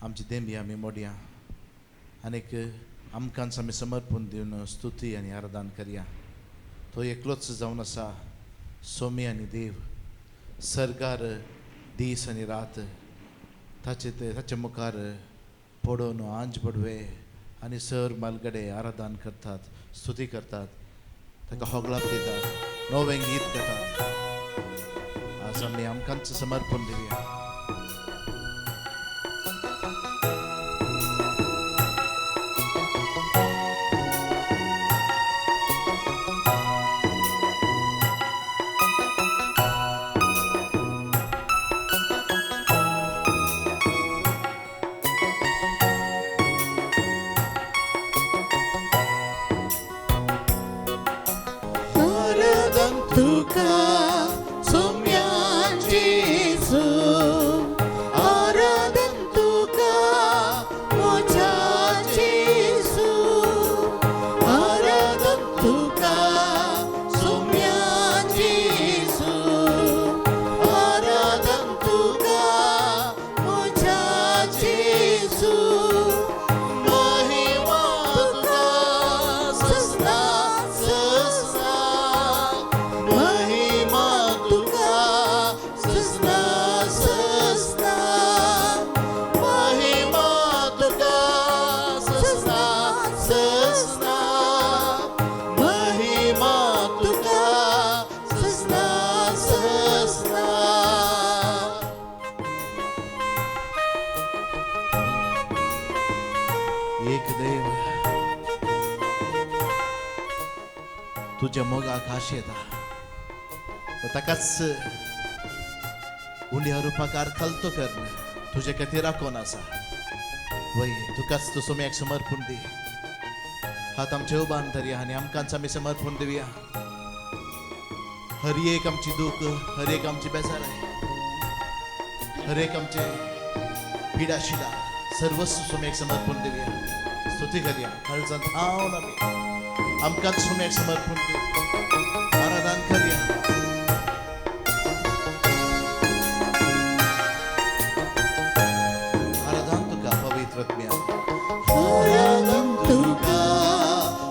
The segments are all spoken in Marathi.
आमची देंबी आमी मोडया आनीक आमकांच आमी समर्पण दिवन स्तुती आनी आराधन करया. तो एकलोच जावन आसा सोमी आनी देव, सर्गार दीस आनी रात ताचे मुखार पडोवन आंज पडवे आनी सर मालगडे आराधन करतात, स्तुती करतात, ताका होगलाप दितात, नवें गीत गातात. आज आमी आमकांच समर्पण दिवया. तुझ्या मोगाक आश येता, ताकाच उंड्या रुपाकार खलतो कर. तुझे खातीर कोण आसा वय, तुकाच तू सोम्याक समर्पण दी. हात आमचे उबान धरया आनी आमकांच आमी समर्पण दिवया. हर एक आमची दूख, हर एक आमची बेजाराय, हर एक आमचे पिडा शिडा सर्वस्व सोम्याक समर्पण दिवया. स्तुती करया. हळजान थांवन आमी आमकांच सोम्याक समर्पण दिवया, आराधन करया. आराधन तुका पवित्र आत्म्या, आराधन तुका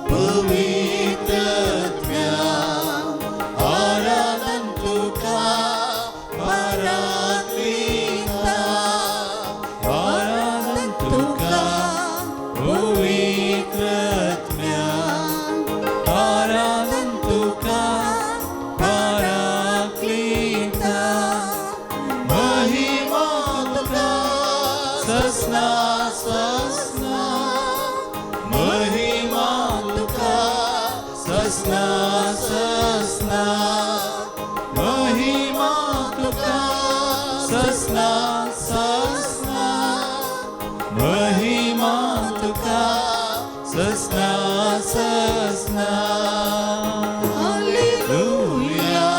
पवित्र आत्म्या, आराधन तुका पराक्लिता, आराधन तुका पवित्र आत्म्या, आराधन तुका पराक्लिता, महिमा तुका सस्ना सस्ना, महिमा तुका सस्ना सस्ना, महिमा तुका सस्ना सस्ना, महिमा तुका सस्ना सस्ना. हालेलुया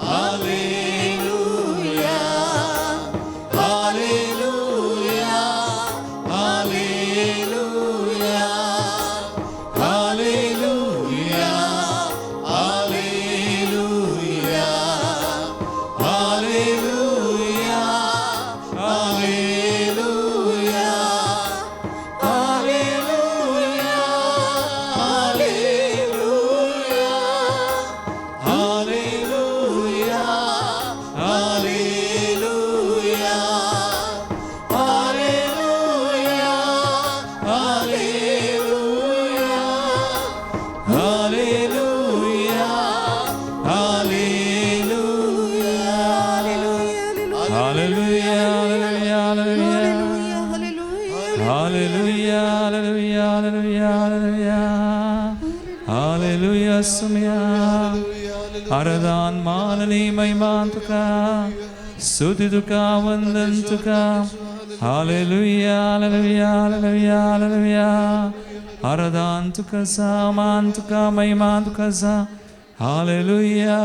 hallelujah hallelujah hallelujah hallelujah hallelujah hallelujah hallelujah hallelujah hallelujah hallelujah hallelujah hallelujah hallelujah हालेलुया सुमिया आराधन माननी महिमान तुका स्तुति तुका वंदन तुका. हालेलुया हालेलुया हालेलुया हालेलुया आराधन तुका सा मान तुका महिमान तुका सा. हालेलुया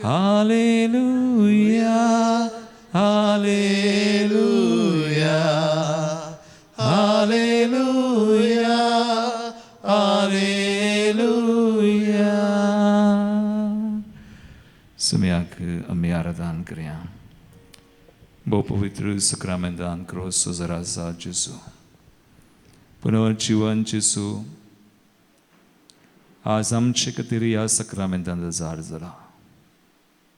हालेलुया हालेलुया हालेलुया हालेलुया. समय आराधन करें. बहुत पवित्र सक्रमेंट दान करो सो जरा सा यीशु पुनर्जीवन यीशु आज आमचे खातीर ह्या सक्रमेंटान जार जरा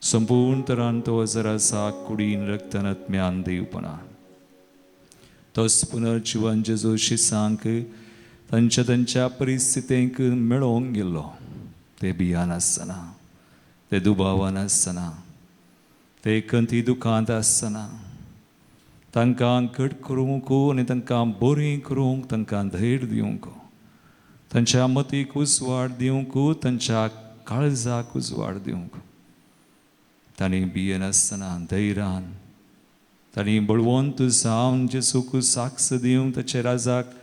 संपूर्ण तरान तो जरा सा कुडीन रक्तान आत्म्यान दिवपणान तोच पुनर्जीवन जेजू शिसांक तांच्या परिस्थितींक मेळोवंक गेल्लो ते भियान आसतना ते दुबावान आसतना ते खंयची दुखांत आसतना तांकां घट करूंक आनी तांकां बरीं करूंक तांकां धैर्य दिवंक तांच्या मतीक उजवाड दिवंक तांच्या काळजाक उजवाड दिवंक तांणी भियेन आसतना धैर्यान तांणी बळवंत जावन जेजूक साक्ष दिवंक ताचे राजाक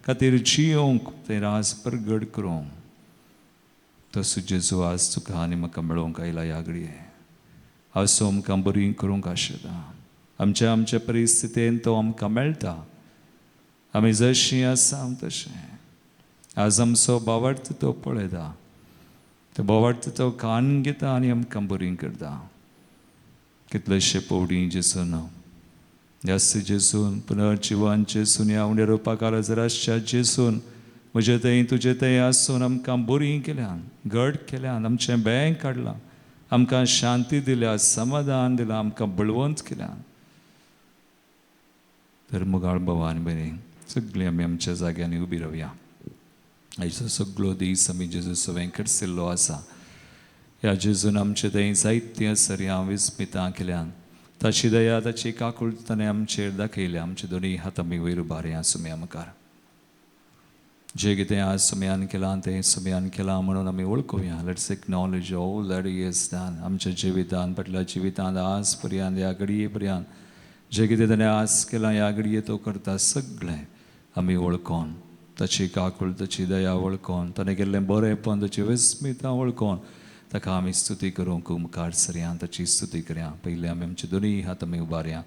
खातीर जियोंक तें राज प्रगट करूंक तसो जेजू आज तुका आनी म्हाका मेळोवंक आयला ह्या घडये आसो आमकां बरीं करूंक आशेता आमच्या परिस्थितीन तो आमकां मेळटा आमी जशीं आसा तशें आज आमचो भावार्थ तो पळयता तो भावार्थ तो कान घेता आनी आमकां बरीं करता कितलेशे पवडी जेजून जास्त जेजून पुनर्जीवन जेजून ह्या उंड्या रोपाकारा जराशा जेजून म्हजे थंय तुजे थंय आसून आमकां बरीं केल्यान घट केल्यान आमचें बँक काडलां आमकां शांती दिल्या समाधान दिलां आमकां बळवंत केल्यान तर मुगाळ भवानी बरी सगळीं आमी आमच्या जाग्यांनी उबी रावया आयचो सगळो दीस आमी जेजूचो वेंकट सिल्लो आसा ह्या जेजून आमचे थंय जायतीं सर्यां विस्मितां केल्यान ताची दया ताची काकुळटपणां आमचेर दाखयल्या आमचे दोनी हात आमी वयर उबारया सुमया मुखार जे कितें आज सुमयान केलां तें सुमयान केलां म्हणून आमी वळखुया let's acknowledge all that he has done आमच्या जिवितांत फाटल्या जिवितांत आज पर्यंत ह्या घडये पर्यंत जे कितें ताणें आज केलां ह्या घडये तो करता सगळें आमी वळखोन ताची काकूळ ताची दया वळखोन ताणें केल्लें बरेंपण ताची विस्मितां वळखोन ताका आमी स्तुती करूंक मुखार सरया ताची स्तुती करया पयलीं आमी आमचे दोनी हात आमी उबारया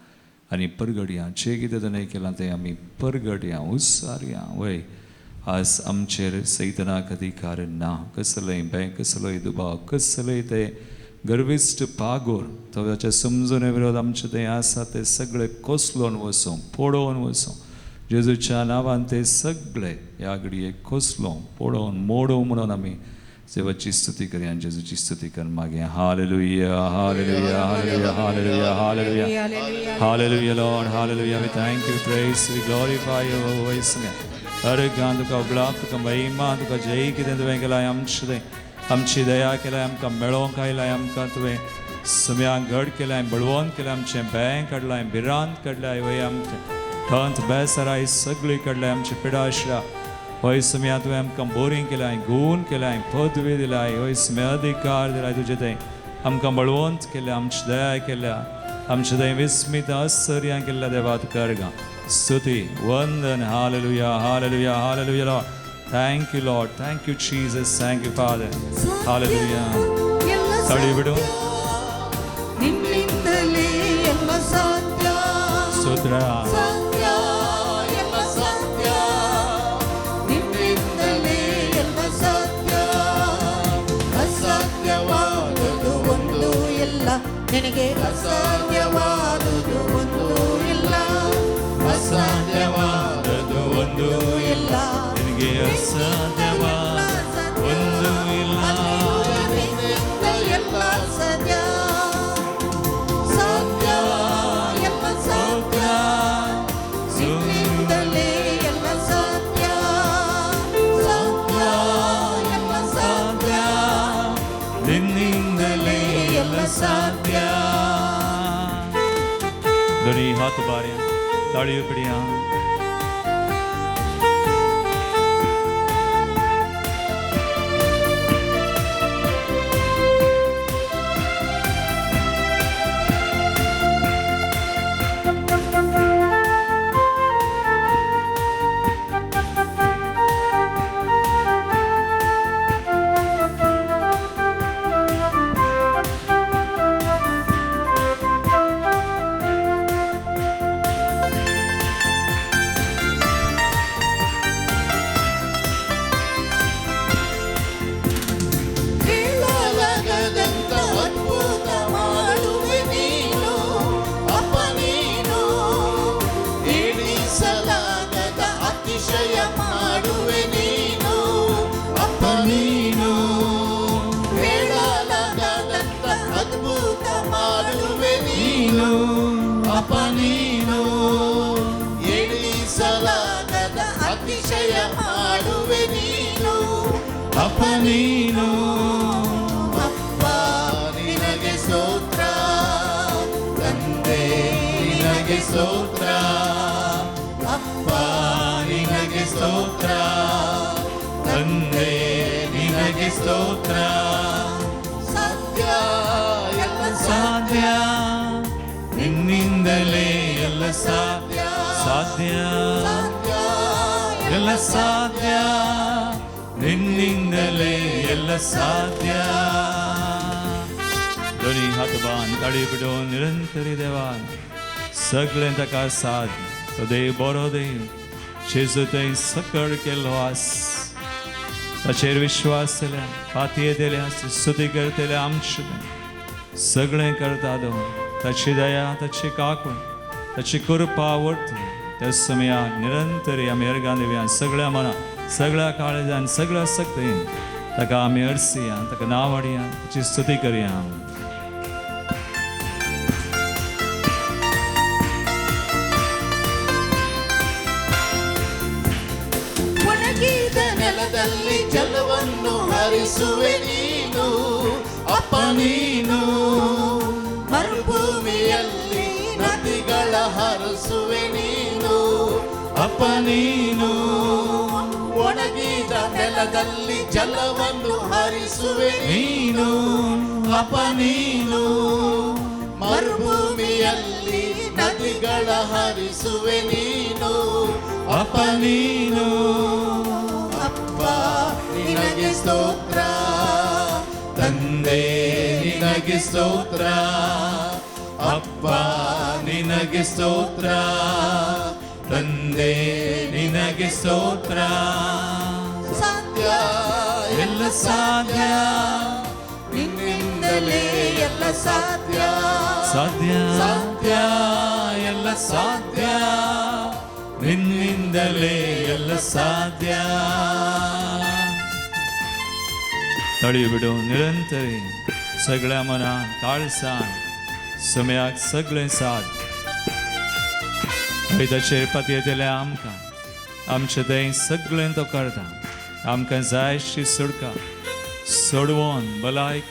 आनी परगडया जे कितें ताणें केलां तें आमी परगडया उस्सारया वय आज आमचेर सैतानाक अधिकार ना कसलोय भंय कसलोय दुबाव कसलोय ते गर्विश्ट पागोर तो ताच्या समजुने विरोध आमचे ते आसा ते सगळे कोसलोवन वचूं पडोवन वचूं जेजूच्या नांवान ते सगळे ह्या घडयेक कोसलोवन पडोवन मोडोवन म्हणून आमी देवाची स्तुती करया जेजूची स्तुती कर मागे हालेलुया hallelujah hallelujah hallelujah hallelujah hallelujah Lord हालेलुया we thank you praise we glorify you वॉइस हर गान तुका उबलाप तुका महिमा तुका जय कितें तुवें केलां आमची दया केलां आमकां मेळोवंक आयलां आमकां तुवें सुम्यांक घड केलां बळवंत केलां आमचें बँक काडलां भिरांत काडलां वय आमचें थंत बेसराय सगळी काडलां आमची पिडाश्रा वय सुम्या तुवें आमकां बोरीं केलां गूण केलां पदवी दिलाय वय सुम्या अधिकार दिलाय तुजे थंय आमकां बळवंत केल्या आमची दया केल्या आमचे थंय विस्मित आश्चर्यां केल्ल्या देवा तुका अर्गां स्तुती वंदन hallelujah hallelujah hallelujah Lord thank you Lord thank you Jesus thank you father hallelujah तड़ी बिडू निन्निंदले ಎಲ್ಲ ಸತ್ಯ ಸ್ತೋತ್ರ ಸತ್ಯ ಎಲ್ಲ ಸತ್ಯ ನಿನ್ನಿಂದಲೇ ಎಲ್ಲ ಸತ್ಯ ಅಸತ್ಯವಾದುದು ಒಂದು ಇಲ್ಲ ನಿನಗೆ ಅಸಾಧ್ಯವಾದುದು ಒಂದು ಇಲ್ಲ ಅಸಾಧ್ಯವಾದದ್ದು ಒಂದು ಇಲ್ಲ ನಿನಗೆ ಅಸಾಧ್ಯವಾದ ಒಂದು ಇಲ್ಲ ನಿನ್ನಿಂದ ಎಲ್ಲ ಸತ್ಯ ಸತ್ಯ ಎಲ್ಲ ಸತ್ಯ ನಿನ್ನಿಂದಲೇ ಎಲ್ಲ ಸತ್ಯ ಸತ್ಯ ಎಲ್ಲ ಸತ್ಯ ನಿನ್ನಿಂದಲೇ ಎಲ್ಲ ಸಾಧ್ಯ ಧ್ವನಿ ಹಾತು ಬಾರ್ಯ ತಾಳಿಯು ಬಿಡಿಯ ಅಪ್ಪ ನೀನು ಅಪ್ಪ ನಿನಗೆ ಸ್ತೋತ್ರ, ತಂದೆ ನಿನಗೆ ಸ್ತೋತ್ರ, ಅಪ್ಪ ನಿನಗೆ ಸ್ತೋತ್ರ, ತಂದೆ ನಿನಗೆ ಸ್ತೋತ್ರ. ಸಾಧ್ಯ ಎಲ್ಲ ಸಾಧ್ಯ ನಿನ್ನಿಂದಲೇ ಎಲ್ಲ ಸಾಧ್ಯ, ಸಾಧ್ಯ ಸಾಧ್ಯ ಎಲ್ಲ ಸಾಧ್ಯ ನಿನ್ನಿಂದಲೇ ಎಲ್ಲ ಸಾಧ್ಯ. ಧ್ವನಿ हाथबान ताड़ी बिडो निरंतरी देवान सगळे तका साथ तो देव बरो देव जेजू थंय सकळ केलो आस ताचेर विश्वास केल्या फातये दिल्या स्तुती करतले आमचे सगळें करता दो ताची दया ताची काकूण ताची कृपा वर्ती त्या समयाक निरंतरी आमी अर्गां दिवया सगळ्या मना सगळ्या काळजान सगळ्या सक्तीन ताका आमी अर्सिया ताका नांव हाडया ताची स्तुती करया. ಒಣಗಿದ ನೆಲದಲ್ಲಿ ಜಲವನ್ನು ಹರಿಸುವೆ ನೀನು, ಅಪ್ಪ ನೀನು ಮರುಭೂಮಿಯಲ್ಲಿ ನದಿಗಳ ಹರಿಸುವೆ ನೀನು, ಅಪ್ಪ ನೀನು ಒಣಗಿದ ನೆಲದಲ್ಲಿ ಜಲವನ್ನು ಹರಿಸುವೆ ನೀನು ಅಪ್ಪ ನೀನು ಮರುಭೂಮಿಯಲ್ಲಿ ನದಿಗಳ ಹರಿಸುವೆ ನೀನು, ಅಪ್ಪ ನೀನು ಅಪ್ಪ ನಿನಗೆ ಸ್ತೋತ್ರ, ತಂದೆ ನಿನಗೆ ಸ್ತೋತ್ರ, ಅಪ್ಪ ನಿನಗೆ ಸ್ತೋತ್ರ, ತಂದೆ ನಿನಗೆ ಸ್ತೋತ್ರ. ಸಾಧ್ಯ ಎಲ್ಲ ಸಾಧ್ಯ ನಿನ್ನಿಂದಲೇ ಎಲ್ಲ ಸಾಧ್ಯ, ಸಾಧ್ಯ ಸಾಧ್ಯ ಎಲ್ಲ ಸಾಧ್ಯ ನಿನ್ನಿಂದಲೇ ಎಲ್ಲ ಸಾಧ್ಯ. तळीबिडो निरंतरी सगळ्या मनान काळजान समयाक सगळें साथ ताचेर पतयेतले आमकां आमचें तें सगळें तो करता. आमकां जाय अशी सुडका सोडवून भलायक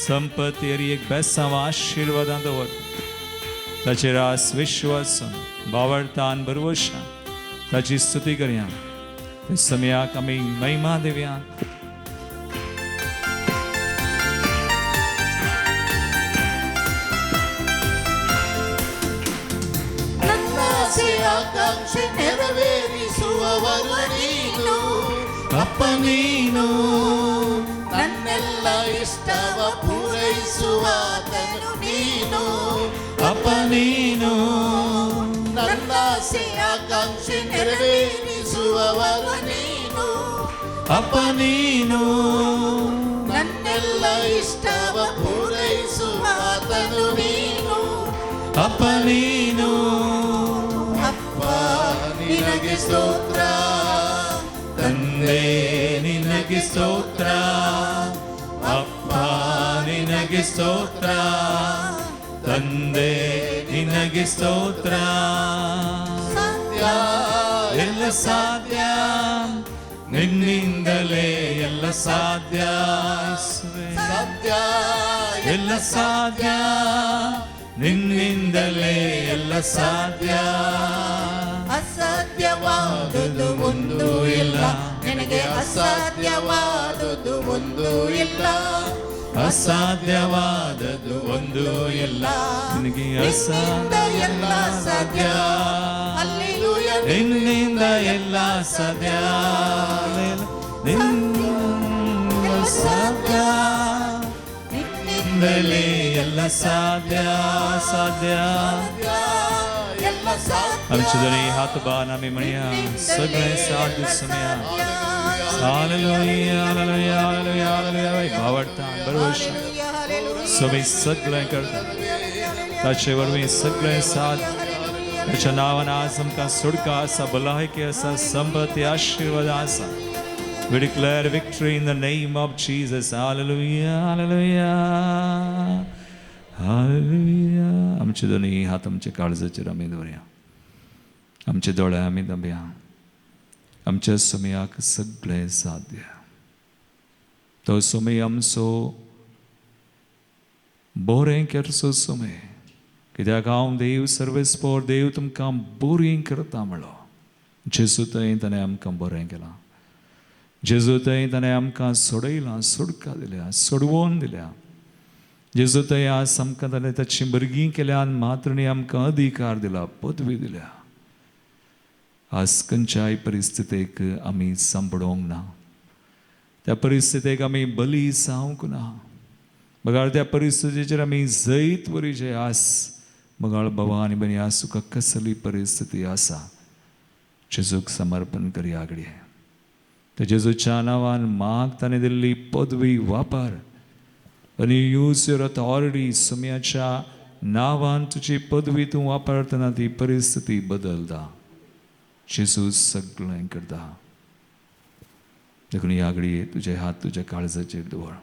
संपत्ती एक बेसांव आशिर्वादां दवरता. ताचेर आस विश्वासान बावरतान बरवशान ताची स्तुती करया. ते समयाक आमी महिमा दिवया. ಆಕಾಂಕ್ಷೆ ನೆರವೇರಿಸುವವರು ನೀನು, ಅಪ್ಪ ನೀನು ನನ್ನೆಲ್ಲ ಇಷ್ಟವ ಪೂರೈಸುವಾತನು ನೀನು, ಅಪ್ಪ ನೀನು ನನ್ನ ಆಸೆ ಆಕಾಂಕ್ಷೆ ನೆರವೇರಿಸುವವರು ನೀನು, ಅಪ್ಪ ನೀನು ನನ್ನೆಲ್ಲ ಇಷ್ಟವ ಪೂರೈಸುವಾತನು ನೀನು, ಅಪ್ಪ ನೀನು ಅಪ್ಪ ನಿನಗೆ ಸ್ತೋತ್ರ, ತಂದೆ ನಿನಗೆ ಸ್ತೋತ್ರ, ಅಪ್ಪ ನಿನಗೆ ಸ್ತೋತ್ರ, ತಂದೆ ನಿನಗೆ ಸ್ತೋತ್ರ. ಸಾಧ್ಯ ಎಲ್ಲ ಸಾಧ್ಯ ನಿನ್ನಿಂದಲೇ ಎಲ್ಲ ಸಾಧ್ಯ ಯೇಸುವೇ. ಸಾಧ್ಯ ಎಲ್ಲ ಸಾಧ್ಯ ನಿನ್ನಿಂದಲೇ ಎಲ್ಲ ಸಾಧ್ಯ. ಅಸಾಧ್ಯವಾದುದು ಒಂದು ಇಲ್ಲ, ನಿನಗೆ ಅಸಾಧ್ಯವಾದುದು ಒಂದು ಇಲ್ಲ, ಅಸಾಧ್ಯವಾದದ್ದು ಒಂದು ಇಲ್ಲ, ನಿನಗೆ ನಿನ್ನಿಂದ ಎಲ್ಲ ಸಾಧ್ಯ. ಹಲ್ಲೆಲೂಯಾ. ನಿನ್ನಿಂದ ಎಲ್ಲ ಸಾಧ್ಯ, ನಿನ್ನಿಂದ ಸಾಧ್ಯ, ನಿನ್ನಿಂದಲೇ ಎಲ್ಲ ಸಾಧ್ಯ ಸಾಧ್ಯ. ಎಲ್ಲ ಸಾಧ್ಯ. आमची दोन्ही हात बाण आम्ही म्हणूया सगळे साधू समया. हालेलुया हालेलुया हालेलुया हालेलुया. भावडता बरोबर सगळे सगळे करता ताचे वरवीं सगळे साथ ताच्या नावान आज आमकां सुडका आसा, भलायकी आसा, संपत्ती आशिर्वाद आसा. We declare victory in the name of Jesus. Hallelujah, hallelujah, hallelujah. आमचे दोन्ही हात आमच्या काळजाचेर आमी दवरया, आमचे दोळे आमी दांबया. आमच्या समयाक सगळें साध्य. तो सुमे आमचो बरें करचो सुमे कित्याक हांव देव सर्वेस्पोर देव तुमकां बरीं करता म्हणलो. जेजू थंय ताणें आमकां बरें केलां. जेजू थंय ताणें आमकां सोडयलां, सुटका दिल्या, सोडवून दिल्या. जेजू थंय आज आमकां ताणें ताची भुरगीं केल्या आनी मात्रणी आमकां अधिकार दिला, पदवी दिल्या. आज खंयच्याय परिस्थितीक आमी सांपडोंक ना. त्या परिस्थितीक आमी बली जावंक ना. बगाळ त्या परिस्थितीचेर आमी जैत वरीचे आस. बगाळ बाबा आनी बनी आज तुका कसली परिस्थिती आसा, जेजूक समर्पण करया घडये. त्या जेजूच्या नांवान माग ताणें दिल्ली पदवी वापर आनी यूज युअर ऑथॉरिटी. सुम्याच्या नांवान तुजी पदवी तूं वापरतना ती परिस्थिती बदलता. जेजू सगळें करता. देखून ह्या घडये तुजे हात तुज्या काळजाचेर दवर.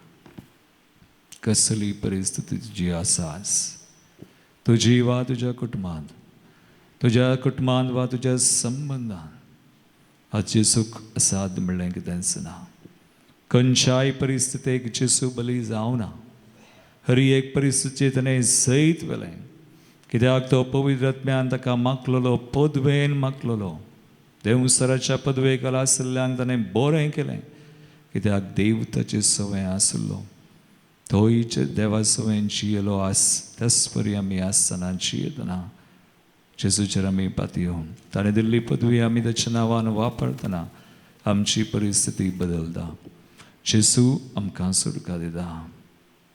कसली परिस्थिती तुजी आसास, तुजी वा तुज्या कुटुंबांत, तुज्या कुटुंबांत वा तुज्या संबंधांत, आज जेजूक असाध्य म्हणलें कितेंच ना. खंयच्याय परिस्थितीक जेजू बली जावना. हर एक परिस्थितीचेर ताणें जैत वेलें. कित्याक तो पवित्र आत्म्यान ताका मागलेलो, पदवेन मागलेलो. देवसराच्या पदवेक आसल्यान ताणें बरें केलें. कित्याक देव ताचे सवय आसलो. तोय देवा सवयेन जियेलो आस. त्याच परी आमी आसतना जियेतना जेजूचेर आमी पातयेवन ताणें दिल्ली पदवी आमी ताच्या नांवान वापरतना आमची परिस्थिती बदलता. जेजू आमकां सुटका दिता.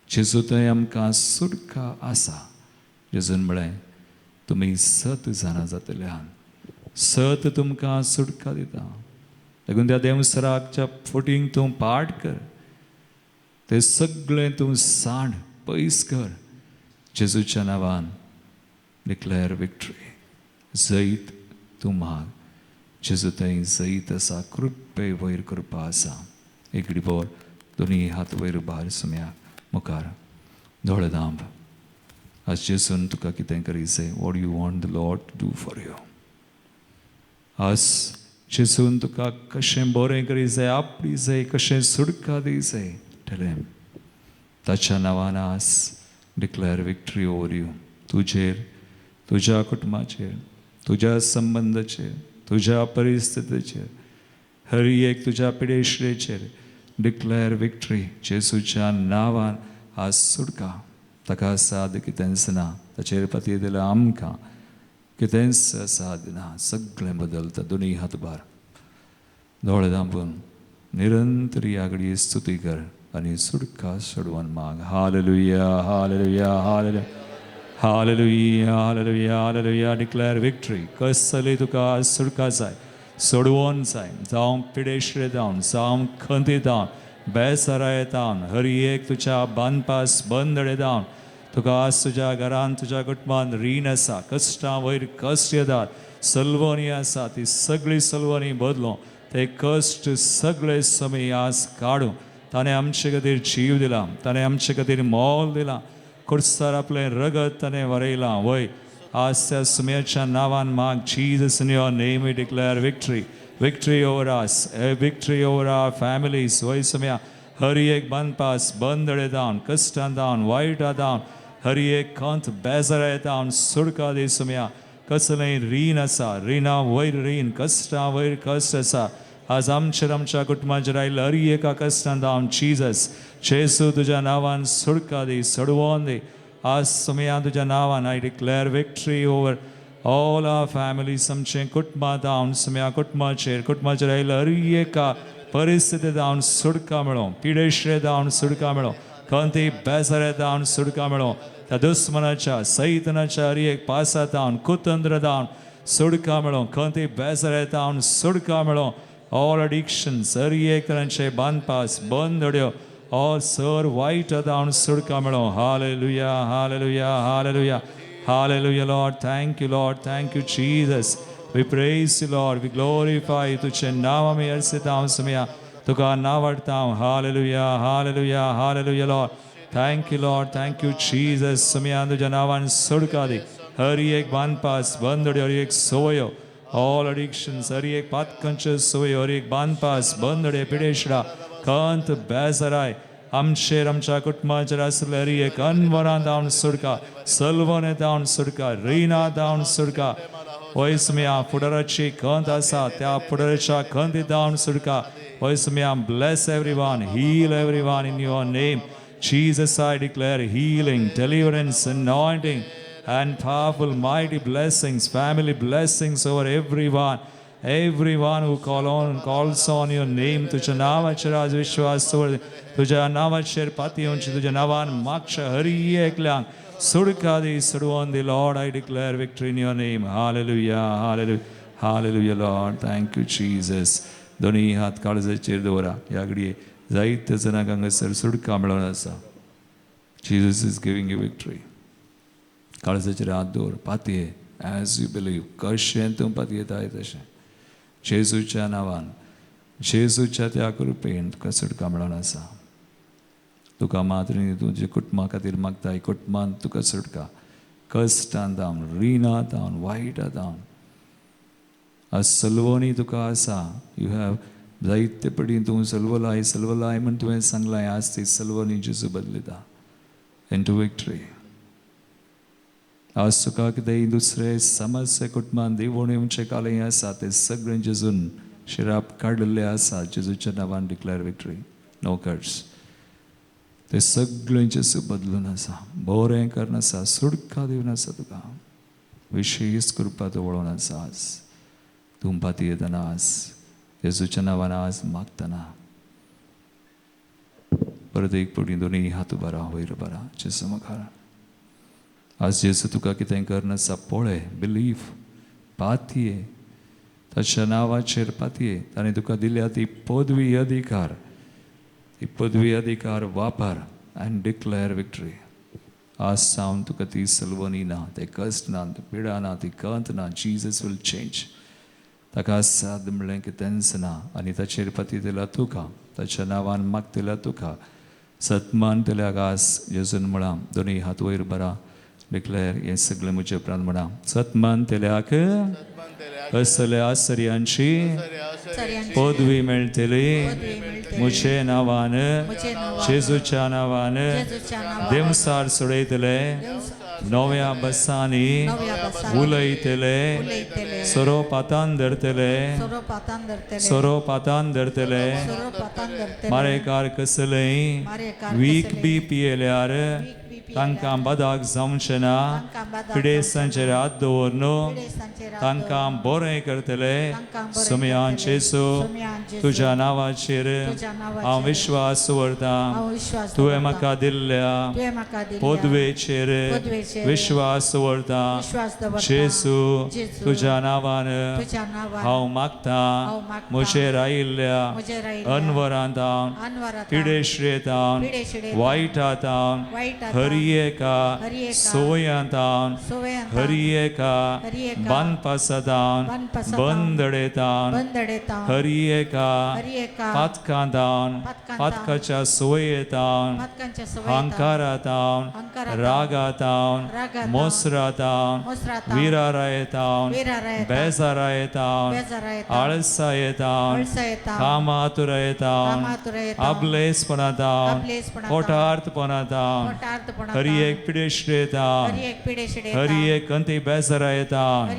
जेजू थंय आमकां सुटका आसा. जेजून म्हळें तुमी 7 जाणां जातल्यान 7 तुमकां सुटका दिता. देखून त्या देवसराच्या फुटींक तूं पाठ कर. तें सगळें तूं सांड पयस कर. जेजूच्या नांवान डिक्लेअर विक्ट्री. जैत तूं माग. जेजू थंय जैत आसा. कृपे वयर कृपा आसा. एक बोर दोनी हात वयर भार सुम्याक मुखार दोळे दांब. आज जेजून तुका कितें करीचें. What you want the Lord to do for you. आज जेजून तुका कशें बरें करीचें, आपलीचें कशें सुटका दिवचें. टेल हिम. ताच्या नांवान आज डिक्लेअर विक्ट्री ओवर यू. तुजेर, तुज्या कुटुंबाचेर, तुज्या संबंदाचेर, तुज्या परिस्थितीचेर, हर एक तुज्या पिडेश्रेचेर डिक्लेअर विक्ट्री. जेजूच्या नांवान आज सुटका. ताका साद कितेंच ना. ताचेर पती दिला आमकां कितेंच साद ना. सगळें बदलता. दोनी हात भार दोळे धांपून निरंतर ह्या घडये स्तुती कर आनी सुटका सोडवून माग. Hallelujah, hallelujah, hallelujah, hallelujah, hallelujah, hallelujah. Declare victory. कसली तुका सुटका जाय, सोडवून जाय. जावं पिडेश्रे जावन, जावं खंती जावन, बेसराय जावन, हर एक तुज्या बांदपास बंदडे जावन, तुका आज तुज्या घरान, तुज्या कुटुंबान रीण आसा, कश्टां वयर कश्ट येतात, सलवणी आसा, ती सगळी सलवणी बदलो. ते कश्ट सगळे समय आज काडूं. ताणें आमचे खातीर जीव दिला. ताणें आमचे खातीर मोल दिलां. खुर्सार आपलें रगत ताणें वरयलां. वय आज त्या सुम्याच्या नांवान माग. Jesus in your name we declare victory. Victory over us, victory over our families. वय सुम्या हर एक बांदपास बंदडे जावन, कश्टां जावन, वायटा जावन, हर एक खंत बेजारा जावन सुटका दी सुम्या. कसलें रीण आसा, रिणा वयर रीण, कश्टां वयर कश्ट आसा. आज आमचेर, आमच्या कुटुंबाचेर आयिल्ल्या हर एका कश्टां जावन जीसस जेजू तुज्या नांवान सुटका दी, सोडवून दी. आज सुम्या तुज्या नांवान I declare victory over all our families. आमचें कुटुंबां जावन सुम्या कुटुंबाचेर आयिल्ल्या हर एका परिस्थिती जावन सुटका मेळो. पिडेश्रे जावन सुटका मेळो. खंती बेजारे जावन सुटका मेळो. त्या दुस्मनाच्या, सैतानाच्या हर एक पासा जावन, कुतंत्र जावन सुटका मेळो. खंती बेजारे जावन सुटका मेळो. ऑल एडिक्शन्स, हर एक तरांचे बांदपास बंदड्यो, ऑल सर वायट जावन सुटका मेळो. Hallelujah, hallelujah, hallelujah, hallelujah. Lord thank you, lord thank you Jesus. We praise you lord, we glorify. तुझे नांव आमी अर्सिता सुम्या. तुका नावाडटा. Hallelujah, hallelujah, hallelujah. Lord thank you, lord thank you Jesus. सुम्या तुझ्या नांवान सुटका दी. हर एक बांदपास बंदड्यो, हर एक सवयो, ऑल एडिक्शन्स, हर एक पातकांच्यो सवयो, हर एक बांदपास बंदडे, पिडेश्रा, कंत बेजराय आमच्या कुटुंबाच्या रासलेरी एक अनवरा दावन सुडका सलवने दावन सुडका रीना दावन सुडका वयसम्या फुडाराची कंत आसा त्या फुडाराच्या कंती दावन सुडका वयसम्या bless everyone heal everyone in your name Jesus I declare healing deliverance anointing and powerful mighty blessings family blessings over everyone who calls on your name तुझ्या नावाचे राज विश्वास तुझ्या नावाचे पाती उंची तुझ्या नावान मागच्या हरी एकल्यांक सुडका दी सुडवून दी Lord I declare victory in your name hallelujah hallelujah hallelujah Lord thank you Jesus दोन्ही हात काळजाचेर दवरा ह्या घडये जायत्या जणांक हांगासर सुडका मेळोन आसा Jesus is giving you victory काळजाचेर हात दवर पातये as you believe कशें तूं पातयेताय तशें जेजूच्या नांवान जेजूच्या त्या कृपेन तुका सुटका मेळोन आसा तुका मात्र तुझे कुटुंबा खातीर मागताय कुटुंबान तुका सुटका कश्टांत जावन रिणांत जावन वायटांत जावन आज सलवणी तुका आसा यू हॅव जायते पटीन तूं सलवलाय म्हण तुवें सांगलाय आज ती सलवणी जेजू बदलिता इनटू विक्टरी आज तुका कितेंय दुसरे समस्या कुटुंबान देवोणेवचें कालें आसा तें सगळें जेजून शिराप काडलेलें आसा जेजूच्या नांवान डिक्लेअर विक्टरी नो कर्स ते सगळें जेजू बदलून आसा बरें करून आसा सुडका दिवन आसा तुका विशेष कृपा दवळून आसा आज तूं पातयेतना आज जेजूच्या नांवान आज मागतना परत एक पटी दोनी हात बरा वयर बरा जेजू मुखार आज जेजू तुका कितें करन आसा पळय बिलीव पातये ताच्या नांवाचेर पातये ताणें तुका दिल्या ती पदवी अधिकार वापर and declare victory आज सावन तुका ती सलवणी ना ते कश्ट ना ती पिडा ना ती कंत ना Jesus will change ताका साद म्हणलें की तेंच ना आनी ताचेर पातयेला तुका ताच्या नांवान मागतल्या तुका सतमान तेल्याक आज जेजून म्हणा दोनी हात वयर बरा डिक्लेअर हे सगळें म्हजे प्राण म्हणा सतमान तेल्याक असल्या आश्चर्यांची पदवी मेळटली मुझे नांवान जेजूच्या नांवान देवसार सोडयतले नव्या बसांनी उलयतले सोरोपातान धरतले मारेकार कसलेय वीक बी पियेल्यार तांकां बदाक जावचें ना पिडेसांचेर हात दवरन तांकां बरें करतले सुमयान जेजू तुज्या नांवाचेर हांव विश्वास दवरतां तुवें म्हाका दिल्ल्या पदवेचेर विश्वास दवरतां जेजू तुज्या नांवान हांव मागतां म्हजेर आयिल्ल्या अनवरांत पिडेश्रेत वायटांत हरियेका सोयांतान हरियेका बानपासदान बंदडेतान हरियेका पातकांतान पातकाच्या सोयेतान हांकारातान रागातान मोसरातान विरारायतान बेजारायतान आळसायेतान कामातुरायतान आबलेसपणातान पोटार्थपणातान हरी एक पिडेश्रेतान हरी एक कंती बेजारायतान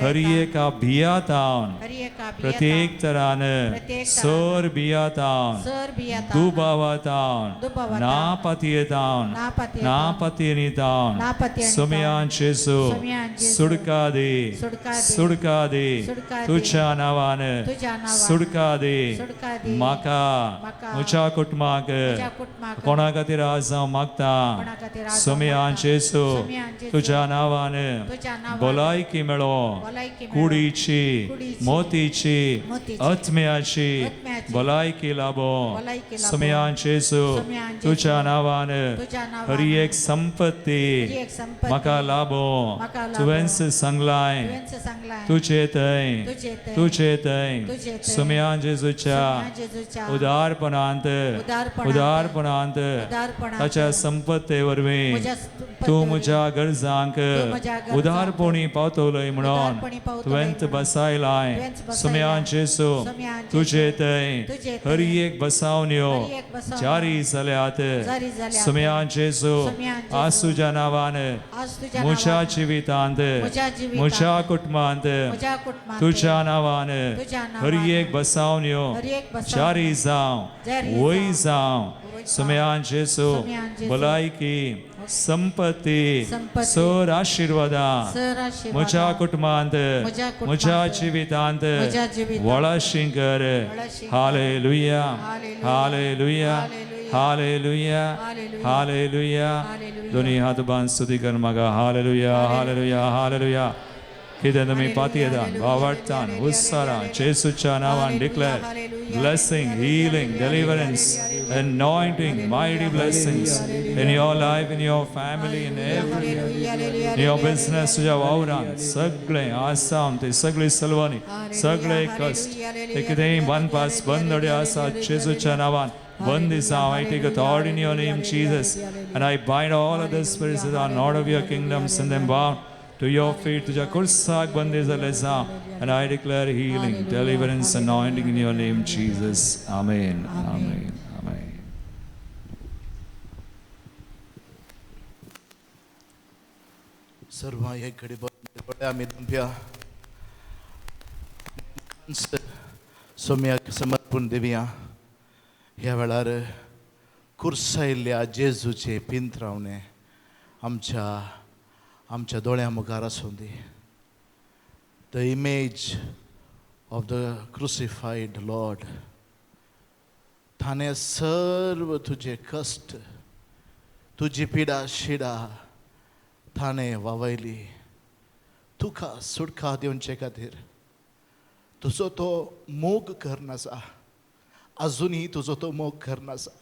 हरी एका भियातान प्रत्येक तरान सर भियातान दुबावातान नापातयेतान नापातयेनितान सुमयान जेजू सुडका दे तुझ्या नांवान सुडका दे म्हाका म्हज्या कुटुंबाक कोणा खातीर आज हांव मागता सुमयान जेजू तुझ्या नांवान भलायकी मेळो कुडीची मोतीची आत्म्याची भलायकी लाभो सुमयान जेजू तुझ्या नांवान हरी एक संपत्ती म्हाका लाभो तुवेंच सांगलाय तुझे थंय सुमयान जेजूच्या उदारपणांत ताच्या संपत्ती संपत्ते वरवीं म्हज्या तूं म्हज्या गरजांक तूं म्हज्या गरजांक उदारपणी पावतोलय म्हणून उदारपणी पावतोलय तुवेंत म्हणून बसायलाय तुवेंत बसायलाय. सुम्यान जेसू सुम्यान तुजे जेसू थंय तुजे थंय हर एक बसावण्यो हर एक बसावण्यो जारी जाल्यात जारी जाल्यात. सुम्यान जेसू सुम्यान जेसू आज तुज्या नांवान आज तुझ्या म्हज्या नांवान जिवितांत म्हज्या जिवितांत म्हज्या कुटुंबांत म्हज्या कुटुंबांत तुज्या नांवान तुज्या हर नांवान एक बसावण्यो हर एक बसावण्यो जारी जावं जारी वय जावं. जावं वय सुम्यान जेसू सुम्यान जेसू भलायकी संपत्ती संपत्ती सर आशिर्वादां सर आशिर्वाद म्हज्या कुटुंबांत म्हज्या कुटुंबांत म्हज्या जिवितांत म्हज्या जिवितांत वळाशीं कर वळाशीं कर. Hallelujah hallelujah. Hallelujah hallelujah. Hallelujah hallelujah. Hallelujah hallelujah. दोन्ही हात बांद स्तुती कर म्हाका हालेलुया हालेलुया हालेलुया कितें तुमी पाती येतात वावडटान उत्सारान जेसूच्या नांवान declare blessing, healing, deliverance, anointing, mighty blessings in your life, in your family, in every in your business, तुझ्या वावरान सगळे आसाम ते सगळे सलवानी सगळे कष्ट ते कितेंय बंदपास बंदडे आसात जेजूच्या नांवान बंदी जावं I take authority in your name Jesus and I bind all of the spirits that are not of your kingdom send them bound to your feet तुझ्या कुर्साक बंदी जाले जावं and I declare healing, deliverance, anointing in your name Jesus. Amen. Amen. Amen. सर्व एक घडी बघ आम्ही तुमच्या सोम्याक समर्पण देवया ह्या वेळार कुर्सायल्ल्या जेजूचे पिंतरावणे आमच्या दोळ्या मुखार आसूं दी. The image of the crucified Lord. ताणे सर्व तुझे कष्ट तुझी पिडा शिडा ताणे वावयली तुका सुटका दिवचे खातीर तुजो तो मोग करनासा अजूनही तुजो तो मोग करनासा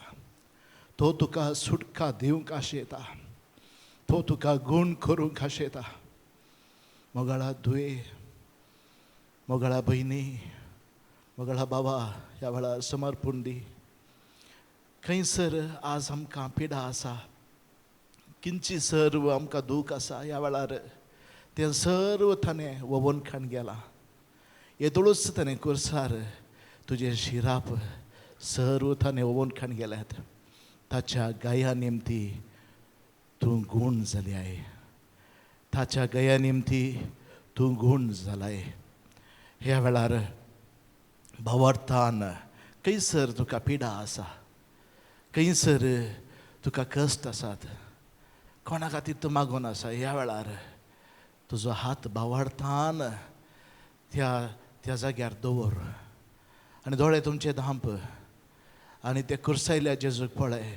तो तुका सुटका दिवंक आशेता तो तुका गुण करूंक आशेता. मोगाळा धुये मोगाळा बहिणी मोगाळा बाबा ह्या वेळार समर्पण दी. खंयसर आज आमकां पिडा आसा किंची सर्व आमकां दूख आसा ह्या वेळार तें सर्व ताणें वोवून खाण गेलां. येदोळूच ताणें कुर्सार तुजे शिराप सर्व ताणें वोवून खाण गेल्यात. ताच्या गाया निमती तूं गूण जाल्याय ताच्या गया निमती तूं गूण जालाय. ह्या वेळार भावार्थान खंयसर तुका पिडा आसा खंयसर तुका कश्ट आसात कोणा खातीर तूं मागून आसा ह्या वेळार तुजो हात भावार्थान त्या जाग्यार दवर आनी दोळे तुमचे धांप आनी ते कुर्सायल्या जेजूक पळय.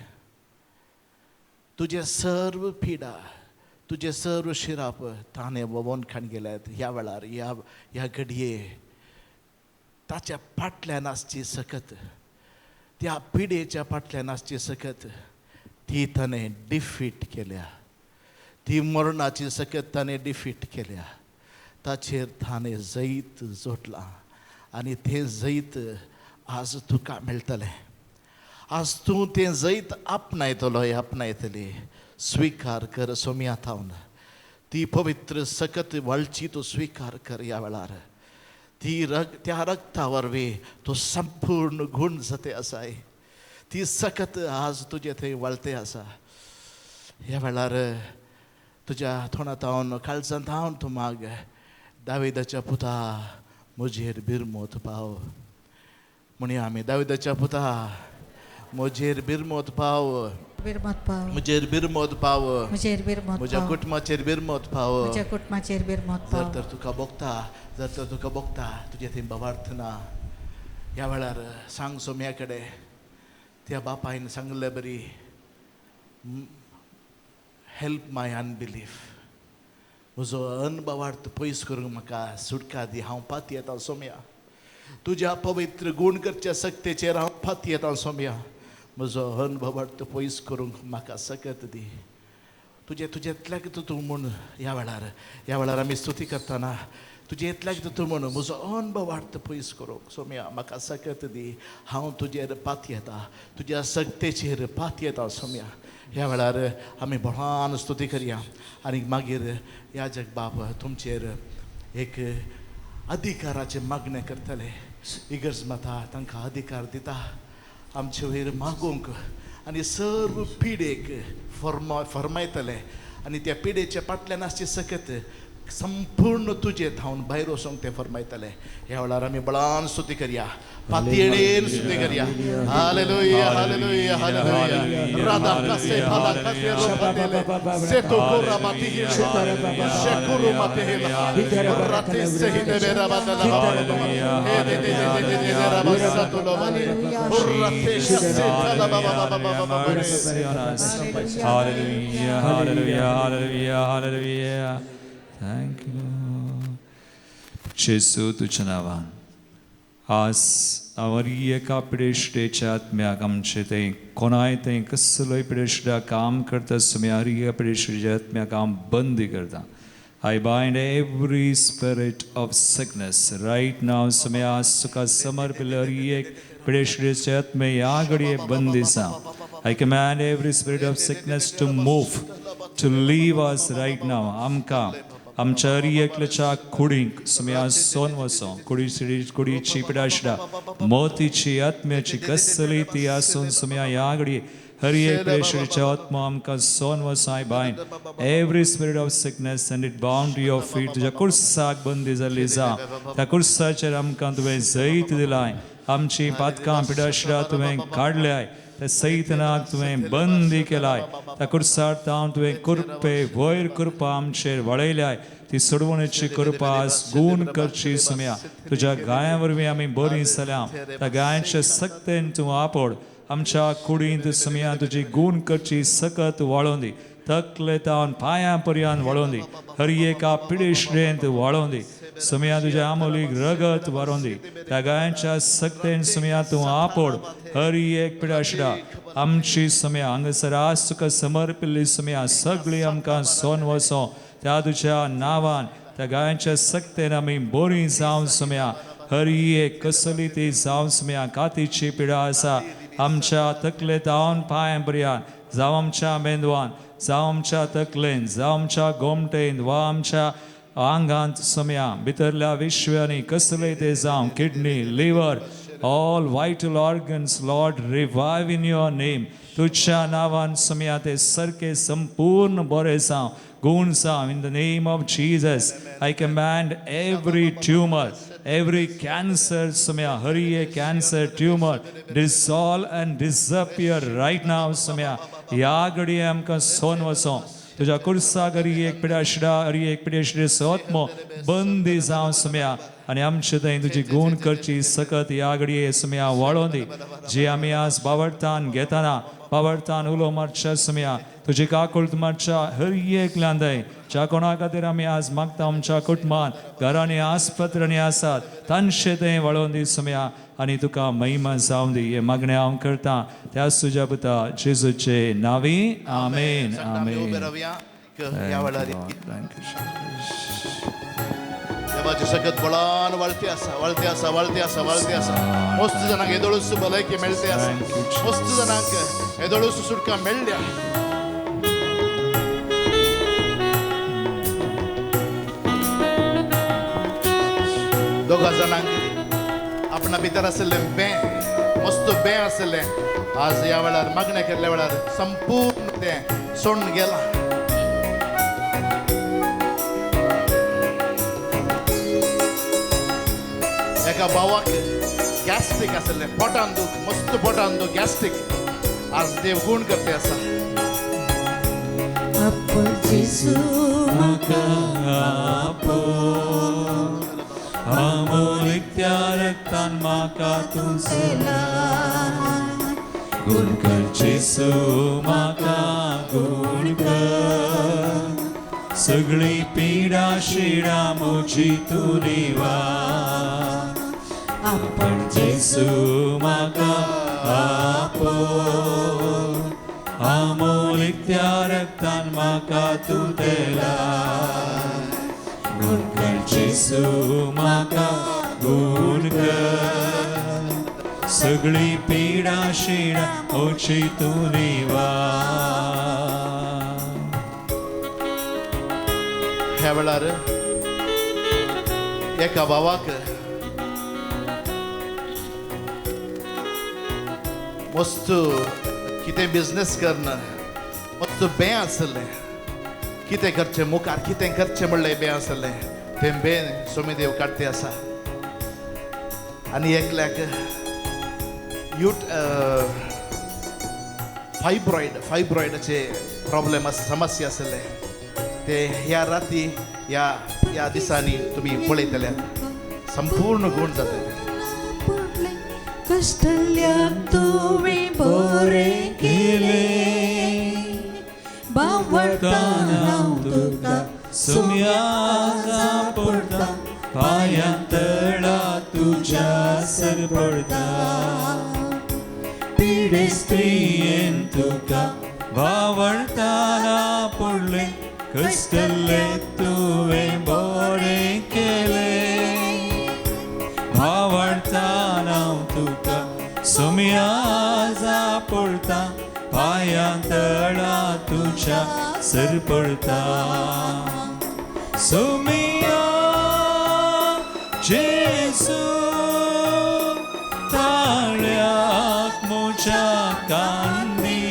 तुजे सर्व पिडा तुजे सर्व शिराप ताणें वोवून खाण गेल्यात. ह्या वेळार ह्या घडये ताच्या फाटल्यान आसची सकत त्या पिडेच्या फाटल्यान आसची सकत ती ताणें डिफीट केल्या. ती मरणाची सकत ताणें डिफीट केल्या. ताचेर ताणें जैत जोडलां आनी तें जैत आज तुका मेळटलें. आज तूं तें जैत आपणायतलो आपणायतली. स्वीकार कर सोम्याथावन ती पवित्र सकत वळची तूं स्वीकार कर. ह्या वेळार त्या रक्ता वरवीं तूं संपूर्ण गुण जाते आसाय. ती सकत आज तुजे थंय वळते आसा. ह्या वेळार तुज्या तोंडांतावन काळजांतावन तूं माग दाविदाच्या पुता म्हजेर बिरमोत पाव म्हणया आमी दाविदाच्या पुता म्हजेर बिरमोत पाव बिरमोत पाव म्हजेर बिरमोत पाव म्हजेर बिरमोत म्हज्या पाव कुटुंबाचेर बिरमोत पाव. म्हज्या कुटुंबाचेर बिरमोत जर पाव. तर तुका भोगता तुजे थंय भावार्थ ना ह्या वेळार सांग सोम्या कडेन त्या बापायन सांगलें बरी हेल्प माय अनबिलीफ म्हजो अनभावार्थ पयस करूंक म्हाका सुटका दी. हांव पाती येता सोम्या तुज्या पवित्र गूण करच्या सक्तेचेर हांव पाती येता सोम्या म्हजो अनभावार्थ पयस करूंक म्हाका सकत दी. तुजेंतल्याक तूं म्हूण ह्या वेळार आमी स्तुती करतना तुजे इतल्या कितें तूं म्हणून म्हजो अनुभव वाडता पयस करूंक सोम्या म्हाका सकत दी हांव तुजेर पात येता तुज्या सक्तेचेर पात येता सोम्या ह्या वेळार आमी बळान स्तुती करया आनी मागीर याजक बाब तुमचेर एक अधिकाराचे मागणें करतले इगर्ज माता तांकां अधिकार दिता आमचे वयर मागूंक आनी सर्व पिडेक फरमायतले आनी त्या पिडेच्या फाटल्यान आसचे सकत संपूर्ण तुजेत हांव भायर वचोंक ते फरमायतले ह्या वेळार आमी बळान स्तुती करया पातयेन स्तुती करया हालेलुया हालेलुया हालेलुया राधा कसे फाला कसे रोपादेले सेतो कोरा माती शेकुरु माते हेला राते सहित बेरा बदला हे दे दे दे दे दे राबा सतुलो बने राते कसे फाला बाबा hallelujah hallelujah hallelujah hallelujah Thank you, Lord. Jesu तुझ्या नावान आज एका पिडेश्टेच्या आत्म्याक आमचे ते कोणाय ते कसलोय पिडेश्टा काम करता सुम्या हर पिडेश्टेच्या आत्म्याक हांव बंदी करता I bind every spirit of sickness right now सुम्या आज तुका समर्पिल्ले हर एक पिडेश्टेच्या आत्मे ह्या घडये बंदिसा I command every spirit of sickness to move to leave us right now आमकां आमच्या एकल्याच्या कुडींक सुम्या सोन वसो कुडीची पिडाशडा मोतीची आत्म्याची कसली ती आसून सुम्या ह्या घडी हर एक प्रेशरच्या आत्मा आमकां सोन वसो I bind every spirit of sickness and it bound to your feet तुज्या कुर्साक बंदी जाल्ली जा त्या कुर्साचेर आमकां तुवें जैत दिलाय आमची पातकां पिडाशडा तुवें काडल्याय त्या सैतनाक तुवें बंदी केलाय त्या कुर्सार तावन तुवें कुरपे वयर कुरपा आमचेर वळयल्याय ती सोडवण्याची कृपा गूण करची सुम्या तुज्या गाया वरवीं आमी बरीं जाल्या त्या गायांच्या सक्तेन तूं आपड आमच्या कुडींत सुम्या तुजी गूण करची सकत वाळोवन दी तकले तावन पांयां पर्यंत वाळोवन दी हर एका पिडेश्रेंत वाळोवन दी सुम्या तुज्या आमोलीक रगत वारोवन दी त्या गायांच्या सक्तेन सुम्या तूं आपड हर एक पिडाशडा आमची सुम्या हांगासर आज तुका समर्पिल्ली सुम्या सगळीं आमकां सोन वसो त्या तुज्या नांवान त्या गायांच्या सक्तेन आमी बरीं जावं सुम्या हर एक कसली ती जावं सुम्या कातीची पिडा आसा आमच्या तकले तावन पांयां पर्यंत जावं आमच्या मेंदवान जावं आमच्या तकलेन जावं आमच्या गोमटेन वा आमच्या आंगांत सुम्या भितरल्या विश्वांनी कसले ते जावं kidney liver all vital organs Lord revive in your name तुझ्या नावान सुम्या ते सारखे संपूर्ण बरे जावं गुण जावं in the name of Jesus I command every tumor every cancer सुम्या हर एक cancer tumor dissolve and disappear right now सुम्या ह्या घडये आमकां सोन वसो तुझ्या कुर्साक हर एक पिडाशडा हर एक पिडेश्डेचो आत्मो बंदी जावं सुम्या आनी आमचे थंय तुजी गूण करची सकत ह्या घडये सुम्या वाळोवन दी जी आमी आज बावडतान घेतना बावडतान उलो मारच्या सुम्या तुजी काकुळट मारच्या हर एकल्यान थंय ज्या कोणा खातीर आमी आज मागता आमच्या कुटुंबांत घरांनी आस्पत्रांनी आसात तांचे थंय वाळोवन दी सुम्या आनी तुका महिमा जावं दी हे मागणें हांव करतां त्या तुज्या पुता जेजूचे नांवी आमेन आमेन देवाचे सगळ्यात बळान वळते आसा वळते आसा वळते आसा वळते आसा मस्त जणांक येदोळूस भलायकी मेळते आसा मस्त जणांक येदोळूस सुटका मेळ्ळ्या दोगा जाणांक आपणा भितर आसलें बे मस्त बे आसलें आज ह्या वेळार मागणें केल्ल्या वेळार संपूर्ण तें सोडून गेलां एका भावाक गॅस्ट्रिक आसलें पोटान दूख मस्त पोटान दूख गॅस्ट्रिक आज देव गुण करते आसा अमोलिक त्या रक्तान म्हाका तूं गुण कर जेसू म्हाका गुण कर सगळी पिडा शिडा म्हजी तूं निवा आपण जेसू म्हाका आपो अमोलिक त्या रक्तान म्हाका तूं तेला गुण कर जेसू म्हाका गूण कर सगळी पिडा शिडा ओचीतून ह्या वेळार एका भावाक मस्त कितें बिझनेस करना मस्त बें आसलें कितें करचें मुखार कितें करचें म्हणलें बें आसलें तें बें सोमीदेव काडटे आसा आनी एकल्याक फायब्रॉयडाचे प्रॉब्लेम समस्या आसले ते ह्या राती ह्या दिसांनी तुमी पळयतल्यार संपूर्ण गुण जातले कष्टल्याक तुवें बरें केलें बावळटान हांव तुका सुम्याचा पडता पाया तळा तुझ्या सर पडता पिडे स्त्रियेन तुका वावळताना पडले कष्टले तुवें बरें केलें वावळताना तुका सुम्याचा पडता पाया तळा तुझ्या सर पडता सुमिया जेसू ताळ्याक मोच्या कांदी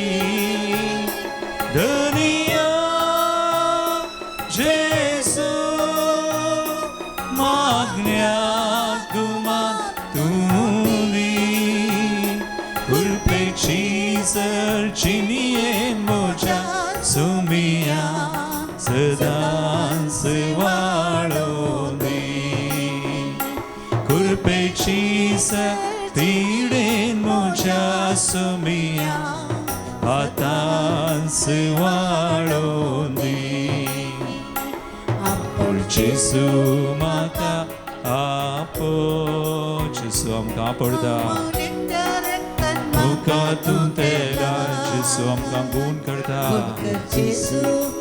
धनिया जेसू मागण्याक गुमान तुली कुर्पेची सरचिनिये मोच्या सुमिया सदांच वाळोनी कुर्पेची तिडेन मोच्या सुमिया आतांच वाळोनी आपूण जेसू म्हाका आपो जेसू आमकां आपडता मुखातून तेला जेसू आमकां गूण करता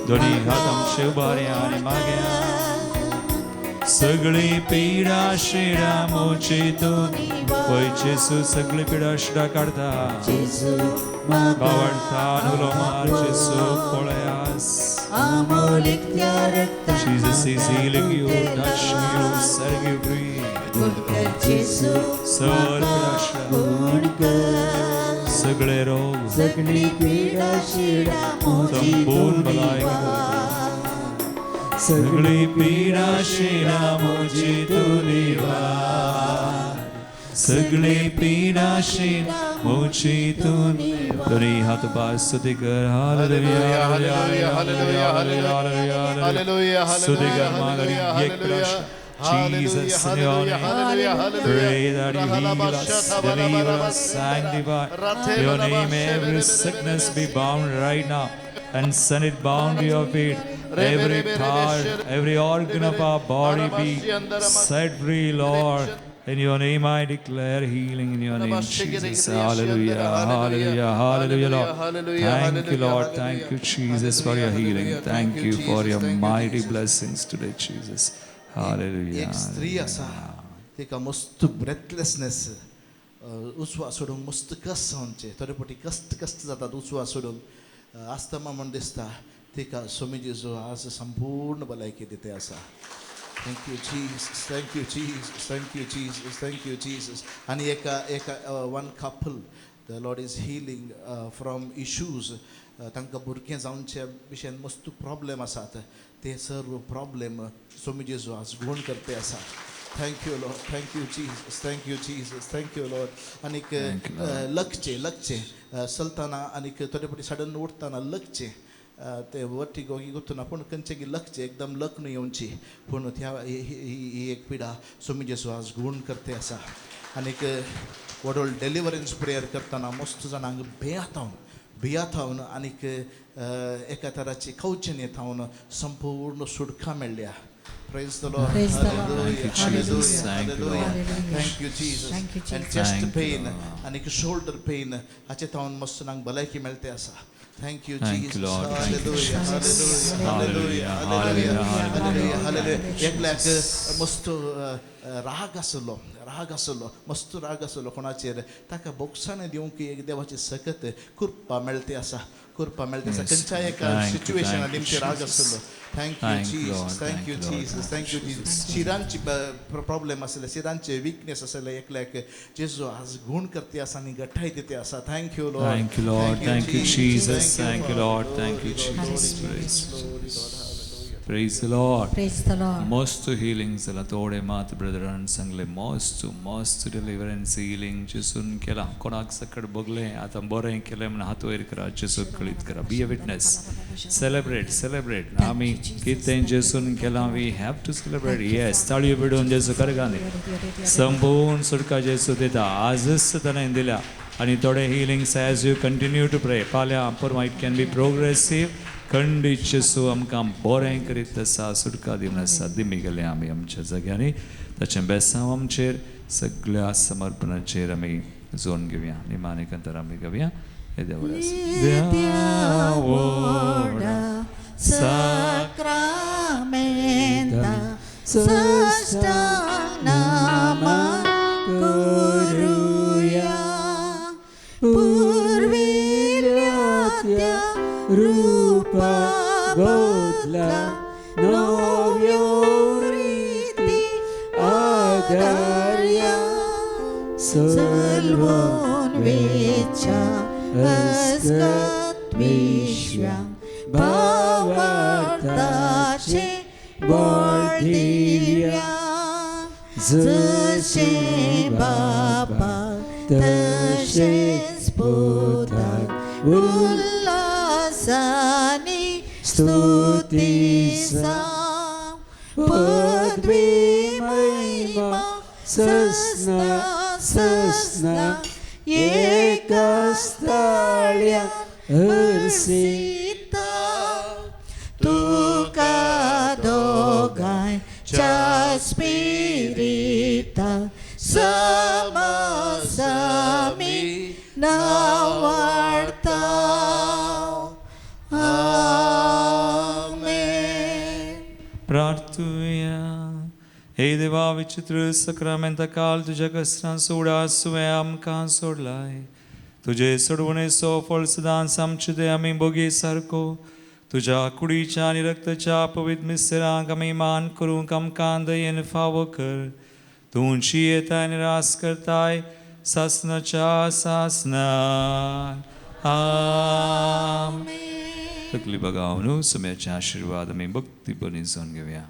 दोनी हात आमचे उबारे आनी माग्या सगळी पिडा शिडा मोचेतून पळय जेसू सगळी पिडा शिडा काडता बावळता नुलो मार जेसू पळयास Jesus is healing you, touch you, set you free. सगळे रोग सगळी पिडा शिडा संपूर्ण भलायकी सगळी पिडा शिडा मोचेतून सगळी पिडा शिडा मोचेतून दोनी हात पाय स्तुती कर hallelujah hallelujah hallelujah hallelujah hallelujah स्तुती कर मागणी एक प्रश Jesus in your name pray that you heal us deliver us sanctify your name every sickness be bound right now and send it bound to your feet every part every organ of our body be set free Lord. In your name I declare healing in your name, Jesus. Hallelujah, hallelujah, hallelujah, Lord. Thank you, Lord. Thank you, Jesus, for your healing. Thank you for your mighty blessings today, Jesus. Hallelujah. एक स्त्री आसा तिका मस्त ब्रेथलेसनेस उजवा सोडूंक मस्त कस जावचे थोडे फावटी कस्ट जातात उजवा सोडूंक आस्तमा म्हण दिसता तिका स्वामी जेजू आज संपूर्ण भलायकी दिते आसा Thank you, Jesus. Thank you, Jesus. Thank you, Jesus. Thank you, Jesus. And one couple, the Lord is healing from issues. तांकां भुरगें जावनच्या विशयान मस्त प्रॉब्लेम आसात ते सर्व प्रॉब्लेम स्वामी जेजू आज गुण करते आसा Thank you, Lord. Thank you, Jesus. Thank you, Jesus. Thank you, Lord. आनीक लक्षे चलतना आनीक थोडे फावटी सडन उठतना लक्षे ते वरती गोगी गुतून पूण खंयचें लक्षें एकदम लक न्हू येवची पूण ही एक पिडा स्वामी जेजू आज गुण करते आसा आनीक व्हडल डेलिव्हरन्स प्रेयर करतना मस्त जाणांक भियातावन आनीक एका तराची खवचेन येतावन संपूर्ण सुडका मेळ्ळ्या Praise the Lord. Praise the Lord. Hallelujah. Thank you, Jesus. Hallelujah. Thank Thank you, Lord. you, Jesus. Thank you, Jesus. And chest Thank you, pain Lord. and shoulder pain. हाचे तावन मस्त नांग भलायकी मेळते आसा Thank you, Thank Jesus. you, Lord. Thank you, Hallelujah, Jesus. hallelujah, hallelujah, Hallelujah, hallelujah, hallelujah, hallelujah. एकल्याक Jesus. मस्त राग आसलो मस्त राग आसलो कोणाचेर ताका बोक्साने दिवंक एक देवाची सकत कृपा मेळती आसा Yes, खंयच्याय Lord. एका Thank you, सिच्युएशनान thank you, निमचे राग Jesus. आसलो thank you Thank you, Jesus Lord. Thank Thank you you, Lord. Jesus Thank thank you, you Jesus Jesus. शिरांची problem आसले शिरांचे विकनेस आसले एकल्याक जेजू आज गुण करते आसा आनी गठाय दिते आसा thank you Lord Thank you, Lord. Thank you, Jesus. Thank you, Lord. Thank you, Jesus. Praise the Lord. Praise the Lord. Most healings la tode mat brother and sangle most deliverance healing jesun kela konak sakad bogle atam bore kele man hatu er kara jesu kalit kara be a witness celebrate ami kiten jesun kela we have to celebrate yes taliyo bidun jesu kargane sambun surka jesu deta azis tana indila आणि थोडे healings as you continue to pray पाल्या परवा it can be progressive खंडीत जेसू आमकां बरें करीत आसा सुटका दिवन आसा दिमी आमी आमच्या जाग्यांनी ताचें बेसांव आमचेर सगळ्या समर्पणाचेर आमी जोन घेवया निमाणे कंतर आमी घेवया हे Devoda sacramenta sastanama kuruya purvilyatya rupa bodla novyoriti adarya salvon vecha askat vishwam bhavartache bordivya जसे बाबा तसेच पुत्र उल्हासाने स्तुतीसा पदवी महिमा ससना एकस्थळ्या हर्षिता तुका दोघांच्या स्पिरिता समसमी नावार्ता आमेन प्रार्थूया हे देवा विचित्र सक्रामेंता काल तुझ्या कसरां सोडा सुवे आमकां सोडलाय तुझे सोडवणेचो फळ सदांच आमचे ते आमी बोगे सारको तुझ्या कुडीच्या आणि रक्ताच्या पवित्र मिसरांक आमी मान करूंक आमकां दयेन फावो कर तुमची येताय निराश करताय सासनाच्या सासनान आमेन. तकली बघावून समयाचे आशीर्वाद आमी भक्तीपणी जावन घेवया.